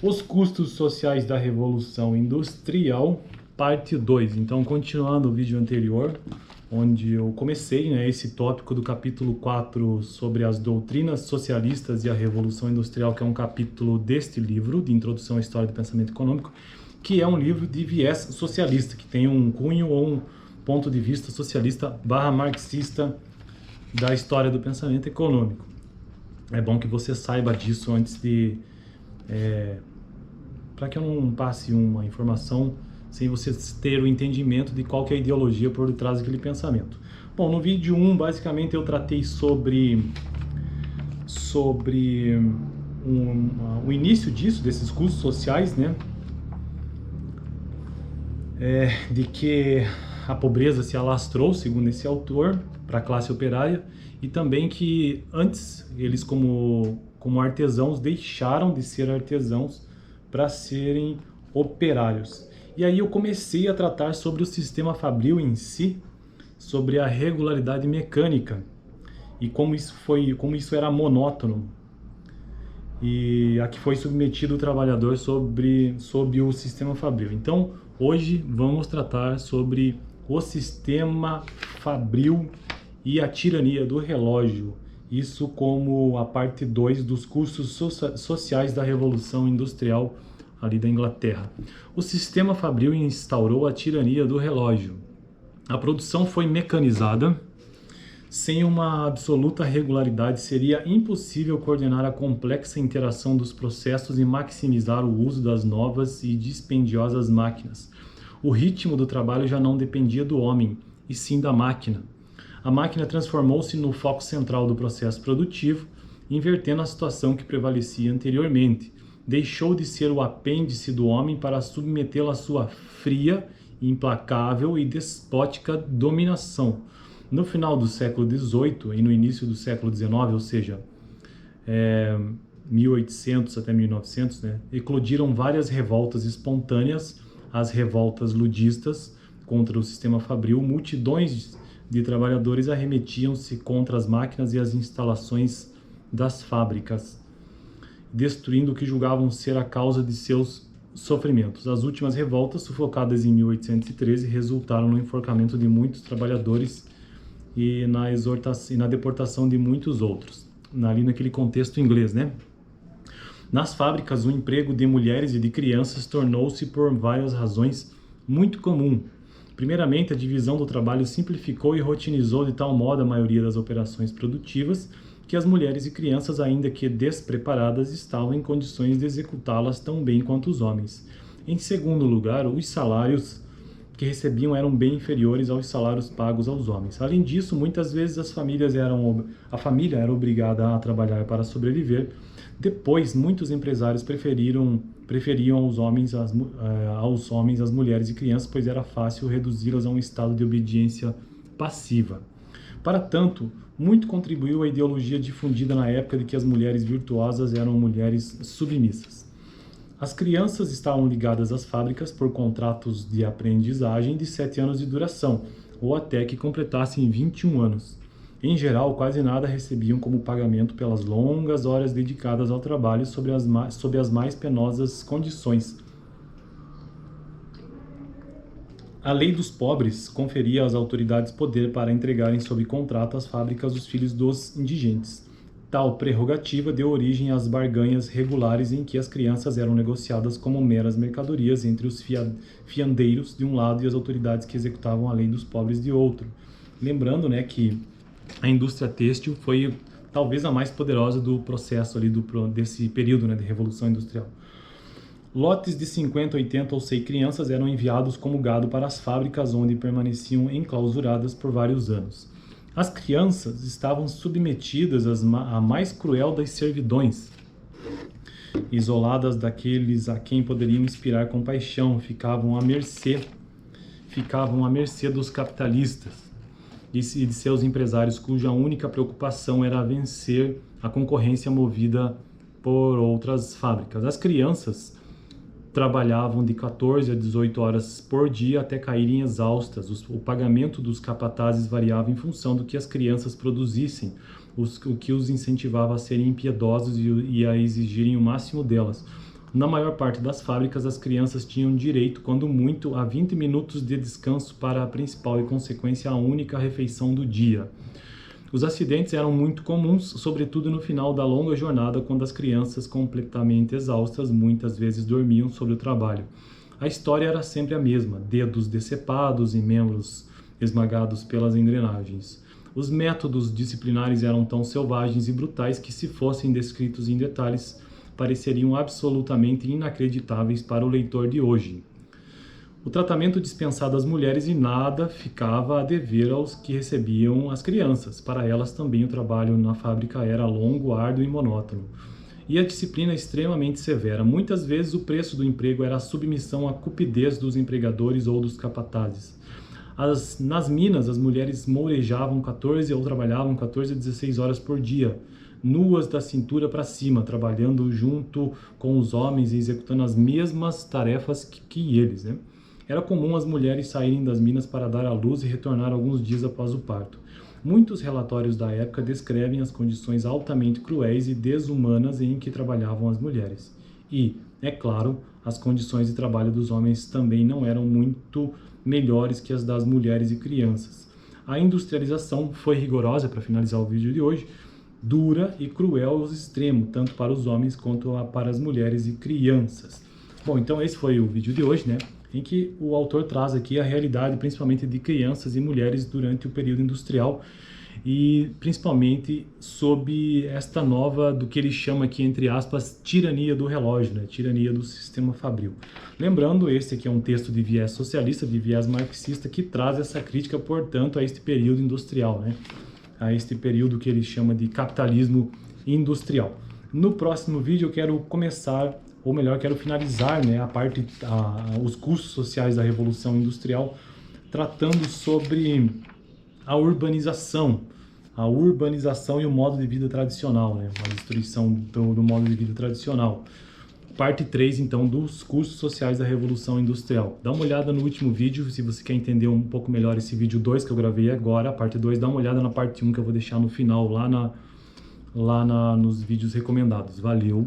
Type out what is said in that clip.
Os custos sociais da Revolução Industrial, parte 2. Então, continuando o vídeo anterior, onde eu comecei, esse tópico do capítulo 4 sobre as doutrinas socialistas e a Revolução Industrial, que é um capítulo deste livro, de Introdução à História do Pensamento Econômico, que é um livro de viés socialista, que tem um cunho ou um ponto de vista socialista / marxista da história do pensamento econômico. É bom que você saiba disso antes de... para que eu não passe uma informação sem você ter o entendimento de qual que é a ideologia por detrás daquele pensamento. Bom, no vídeo 1, basicamente, eu tratei sobre o início disso, desses custos sociais, de que a pobreza se alastrou, segundo esse autor, para a classe operária, e também que antes eles, como artesãos, deixaram de ser artesãos para serem operários. E aí eu comecei a tratar sobre o sistema fabril em si, sobre a regularidade mecânica e como isso era monótono e a que foi submetido o trabalhador sob o sistema fabril. Então, hoje vamos tratar sobre o sistema fabril e a tirania do relógio. Isso como a parte 2 dos custos sociais da Revolução Industrial ali da Inglaterra. O sistema fabril instaurou a tirania do relógio. A produção foi mecanizada. Sem uma absoluta regularidade, seria impossível coordenar a complexa interação dos processos e maximizar o uso das novas e dispendiosas máquinas. O ritmo do trabalho já não dependia do homem, e sim da máquina. A máquina transformou-se no foco central do processo produtivo, invertendo a situação que prevalecia anteriormente. Deixou de ser o apêndice do homem para submetê-lo à sua fria, implacável e despótica dominação. No final do século XVIII e no início do século XIX, ou seja, 1800 até 1900, eclodiram várias revoltas espontâneas, as revoltas ludistas contra o sistema fabril. Multidões de trabalhadores arremetiam-se contra as máquinas e as instalações das fábricas, destruindo o que julgavam ser a causa de seus sofrimentos. As últimas revoltas, sufocadas em 1813, resultaram no enforcamento de muitos trabalhadores e na deportação de muitos outros, ali naquele contexto inglês, Nas fábricas, o emprego de mulheres e de crianças tornou-se, por várias razões, muito comum. Primeiramente, a divisão do trabalho simplificou e rotinizou de tal modo a maioria das operações produtivas que as mulheres e crianças, ainda que despreparadas, estavam em condições de executá-las tão bem quanto os homens. Em segundo lugar, os salários que recebiam eram bem inferiores aos salários pagos aos homens. Além disso, muitas vezes a família era obrigada a trabalhar para sobreviver. Depois, muitos empresários preferiam aos homens as mulheres e crianças, pois era fácil reduzi-las a um estado de obediência passiva. Para tanto, muito contribuiu a ideologia difundida na época de que as mulheres virtuosas eram mulheres submissas. As crianças estavam ligadas às fábricas por contratos de aprendizagem de 7 anos de duração, ou até que completassem 21 anos. Em geral, quase nada recebiam como pagamento pelas longas horas dedicadas ao trabalho sob as mais penosas condições. A lei dos pobres conferia às autoridades poder para entregarem sob contrato às fábricas os filhos dos indigentes. Tal prerrogativa deu origem às barganhas regulares em que as crianças eram negociadas como meras mercadorias entre os fiandeiros de um lado e as autoridades que executavam a lei dos pobres de outro. Lembrando, que a indústria têxtil foi talvez a mais poderosa do processo ali desse período, de Revolução Industrial. Lotes de 50, 80 ou 100 crianças eram enviados como gado para as fábricas, onde permaneciam enclausuradas por vários anos. As crianças estavam submetidas à mais cruel das servidões, isoladas daqueles a quem poderiam inspirar compaixão, ficavam à mercê dos capitalistas e de seus empresários, cuja única preocupação era vencer a concorrência movida por outras fábricas. As crianças trabalhavam de 14 a 18 horas por dia até caírem exaustas. O pagamento dos capatazes variava em função do que as crianças produzissem, o que os incentivava a serem impiedosos e a exigirem o máximo delas. Na maior parte das fábricas, as crianças tinham direito, quando muito, a 20 minutos de descanso para a principal e, consequência, a única refeição do dia. Os acidentes eram muito comuns, sobretudo no final da longa jornada, quando as crianças, completamente exaustas, muitas vezes dormiam sobre o trabalho. A história era sempre a mesma: dedos decepados e membros esmagados pelas engrenagens. Os métodos disciplinares eram tão selvagens e brutais que, se fossem descritos em detalhes, pareceriam absolutamente inacreditáveis para o leitor de hoje. O tratamento dispensado às mulheres e nada ficava a dever aos que recebiam as crianças. Para elas também o trabalho na fábrica era longo, árduo e monótono. E a disciplina extremamente severa. Muitas vezes o preço do emprego era a submissão à cupidez dos empregadores ou dos capatazes. Nas minas, as mulheres mourejavam 14 ou trabalhavam 14 a 16 horas por dia, nuas da cintura para cima, trabalhando junto com os homens e executando as mesmas tarefas que eles, né? Era comum as mulheres saírem das minas para dar à luz e retornar alguns dias após o parto. Muitos relatórios da época descrevem as condições altamente cruéis e desumanas em que trabalhavam as mulheres. E, é claro, as condições de trabalho dos homens também não eram muito melhores que as das mulheres e crianças. A industrialização foi rigorosa, para finalizar o vídeo de hoje, dura e cruel aos extremos, tanto para os homens quanto para as mulheres e crianças. Bom, então esse foi o vídeo de hoje, né, em que o autor traz aqui a realidade, principalmente de crianças e mulheres durante o período industrial, e principalmente sob esta nova, do que ele chama aqui, entre aspas, tirania do relógio, né? Tirania do sistema fabril. Lembrando, este aqui é um texto de viés socialista, de viés marxista, que traz essa crítica, portanto, a este período industrial, né? A este período que ele chama de capitalismo industrial. No próximo vídeo eu quero começar, ou melhor, quero finalizar, né, os custos sociais da Revolução Industrial, tratando sobre a urbanização e o modo de vida tradicional, né? A destruição do modo de vida tradicional. Parte 3, então, dos custos sociais da Revolução Industrial. Dá uma olhada no último vídeo, se você quer entender um pouco melhor esse vídeo 2 que eu gravei agora, a parte 2, dá uma olhada na parte 1 que eu vou deixar no final, lá nos vídeos recomendados. Valeu!